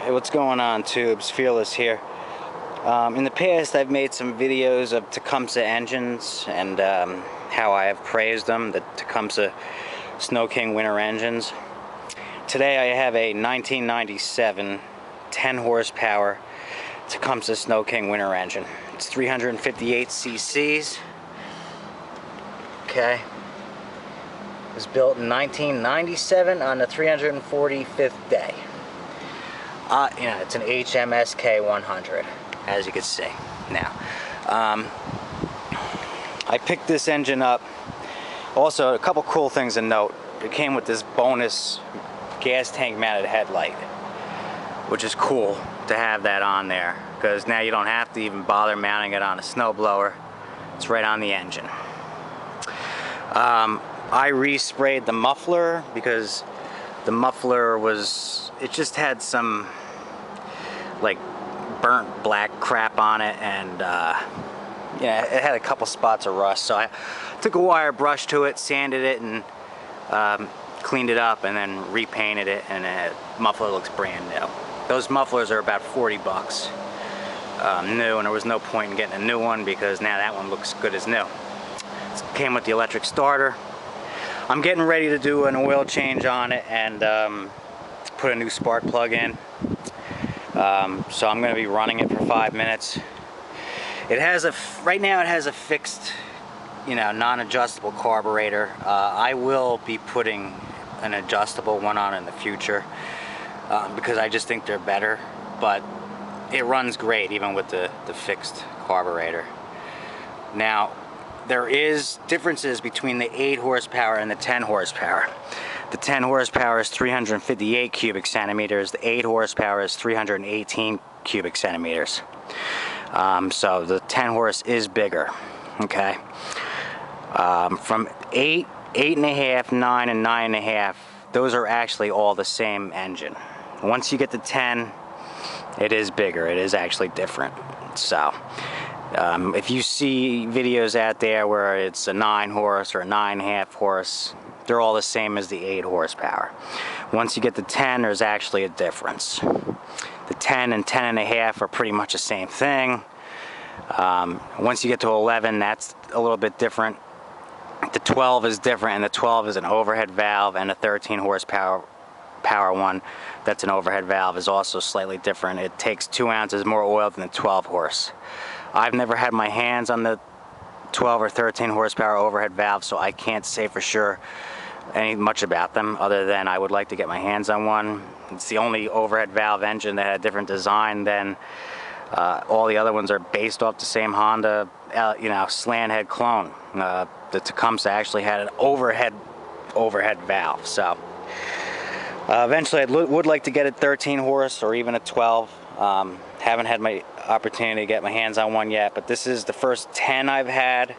Hey, what's going on, Tubes? Fearless here. In the past, I've made some videos of Tecumseh engines and how I have praised them, the Tecumseh Snow King winter engines. Today I have a 1997 10 horsepower Tecumseh Snow King winter engine. It's 358 cc's. Okay. It was built in 1997 on the 345th day. It's an HMSK 100, as you can see. Now, I picked this engine up. Also, a couple cool things to note. It came with this bonus gas tank mounted headlight, which is cool to have that on there, because now you don't have to even bother mounting it on a snowblower. It's right on the engine. I resprayed the muffler because the muffler it just had some like burnt black crap on it, and it had a couple spots of rust. So I took a wire brush to it, sanded it, and cleaned it up, and then repainted it, and the muffler looks brand new. Those mufflers are about 40 bucks new, and there was no point in getting a new one because now that one looks good as new. It came with the electric starter. I'm getting ready to do an oil change on it and put a new spark plug in. So I'm going to be running it for 5 minutes. Right now it has a fixed, non-adjustable carburetor. I will be putting an adjustable one on in the future because I just think they're better, but it runs great even with the fixed carburetor. Now, there is differences between the 8 horsepower and the 10 horsepower. The 10 horsepower is 358 cubic centimeters. The 8 horsepower is 318 cubic centimeters. So the 10 horse is bigger. Okay. From 8, 8.5, 9, and 9.5, those are actually all the same engine. Once you get to 10, it is bigger. It is actually different. So if you see videos out there where it's a 9 horse or a 9.5 horse, they're all the same as the 8 horsepower. Once you get to 10, there's actually a difference. The 10 and 10.5 are pretty much the same thing. Once you get to 11, that's a little bit different. The 12 is different, and the 12 is an overhead valve, and the 13 horsepower one that's an overhead valve is also slightly different. It takes 2 ounces more oil than the 12 horse. I've never had my hands on the 12 or 13 horsepower overhead valve, so I can't say for sure much about them, other than I would like to get my hands on one. It's the only overhead valve engine that had a different design than all the other ones are based off the same Honda, slant head clone. The Tecumseh actually had an overhead valve. So eventually I would like to get a 13 horse or even a 12. Haven't had my opportunity to get my hands on one yet, but this is the first 10 I've had,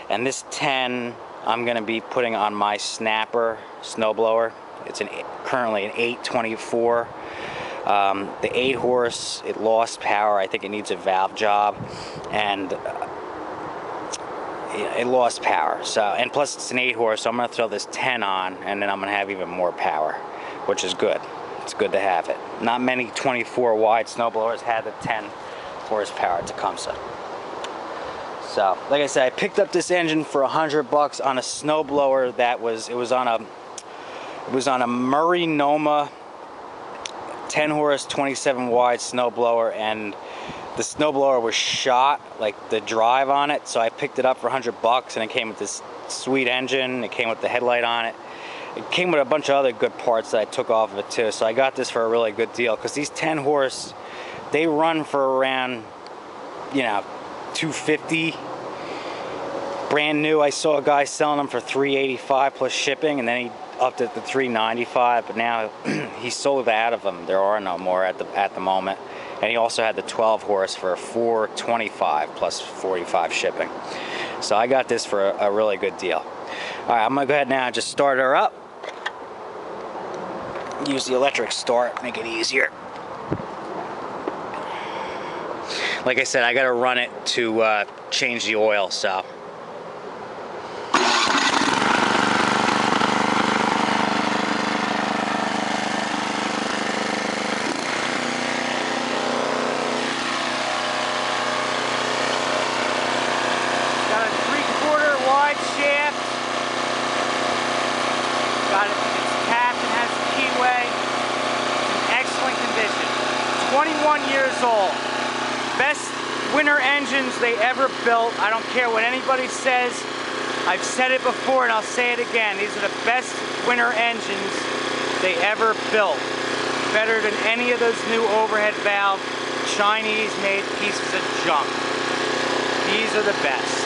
and this 10 I'm going to be putting on my Snapper snowblower. It's currently an 824. The 8 horse, it lost power. I think it needs a valve job, and it lost power. So, and plus it's an 8 horse, so I'm going to throw this 10 on, and then I'm going to have even more power, which is good. It's good to have it. Not many 24 wide snowblowers had the 10 horsepower Tecumseh. So, like I said, I picked up this engine for $100 on a snowblower that was on a Murray Noma 10 horse 27 wide snowblower, and the snowblower was shot, like the drive on it, so I picked it up for $100, and it came with this sweet engine. It came with the headlight on it. It came with a bunch of other good parts that I took off of it too, so I got this for a really good deal, because these 10 horse, they run for around, $250. Brand new. I saw a guy selling them for $385 plus shipping, and then he upped it to $395, but now he sold out of them. There are no more at the moment. And he also had the 12 horse for $425 plus 45 shipping. So I got this for a really good deal. Alright, I'm going to go ahead now and just start her up. Use the electric start, make it easier. Like I said, I got to run it to change the oil, so. 21 years old. Best winter engines they ever built. I don't care what anybody says. I've said it before and I'll say it again. These are the best winter engines they ever built. Better than any of those new overhead valve Chinese made pieces of junk. These are the best.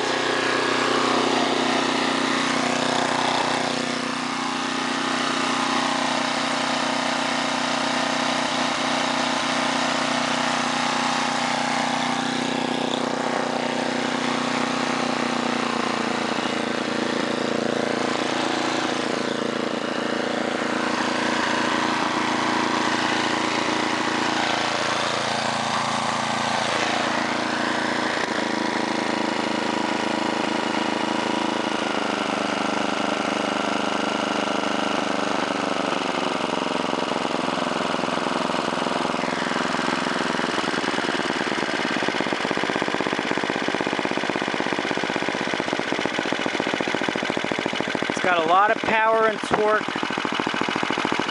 Got a lot of power and torque.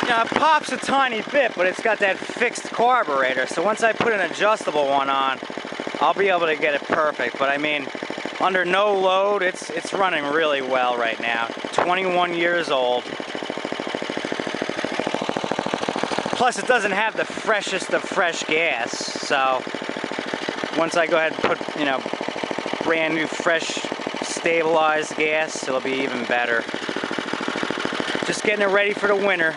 Now it pops a tiny bit, but it's got that fixed carburetor. So once I put an adjustable one on, I'll be able to get it perfect. But I mean, under no load, it's running really well right now. 21 years old. Plus it doesn't have the freshest of fresh gas. So once I go ahead and put, you know, brand new fresh stabilized gas, it'll be even better. Just getting it ready for the winter.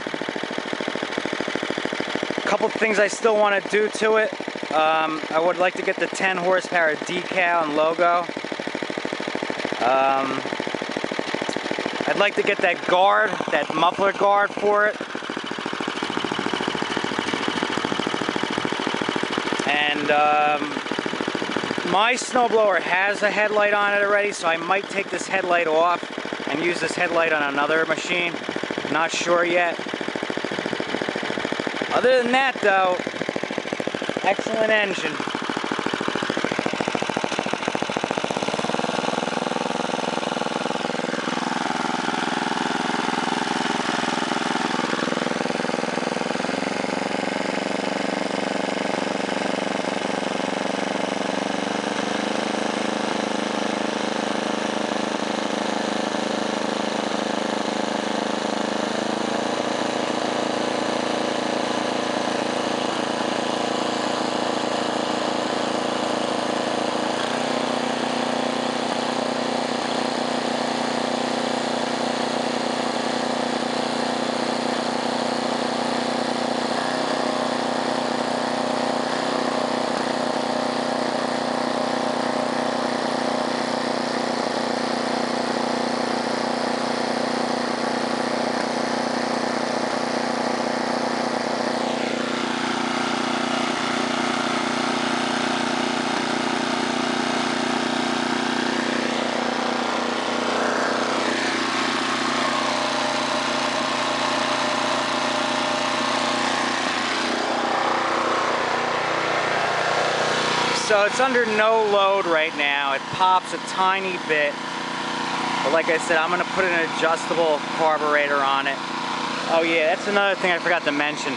A couple things I still want to do to it. I would like to get the 10 horsepower decal and logo. I'd like to get that guard, that muffler guard for it. And my snowblower has a headlight on it already, so I might take this headlight off and use this headlight on another machine. Not sure yet. Other than that though, excellent engine. So it's under no load right now. It pops a tiny bit. But like I said, I'm going to put an adjustable carburetor on it. Oh yeah, that's another thing I forgot to mention.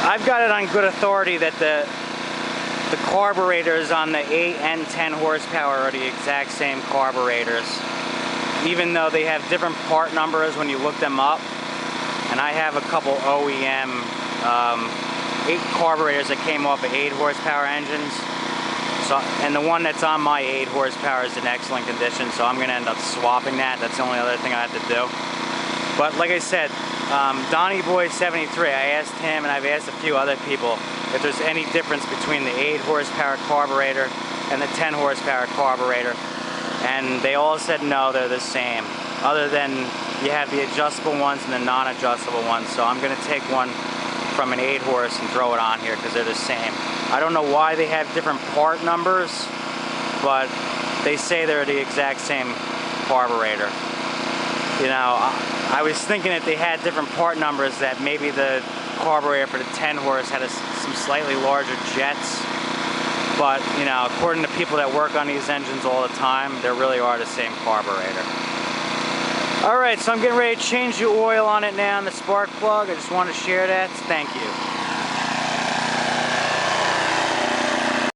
I've got it on good authority that the carburetors on the 8 and 10 horsepower are the exact same carburetors. Even though they have different part numbers when you look them up. And I have a couple OEM 8 carburetors that came off of 8 horsepower engines. So, and the one that's on my 8 horsepower is in excellent condition, so I'm going to end up swapping that. That's the only other thing I have to do. But like I said, Donnie Boy 73, I asked him and I've asked a few other people if there's any difference between the 8 horsepower carburetor and the 10 horsepower carburetor. And they all said no, they're the same. Other than you have the adjustable ones and the non-adjustable ones. So I'm going to take one from an 8 horse and throw it on here because they're the same. I don't know why they have different part numbers, but they say they're the exact same carburetor. You know, I was thinking if they had different part numbers that maybe the carburetor for the 10 horse had some slightly larger jets. But, you know, according to people that work on these engines all the time, they really are the same carburetor. Alright, so I'm getting ready to change the oil on it now in the spark plug. I just wanted to share that. Thank you.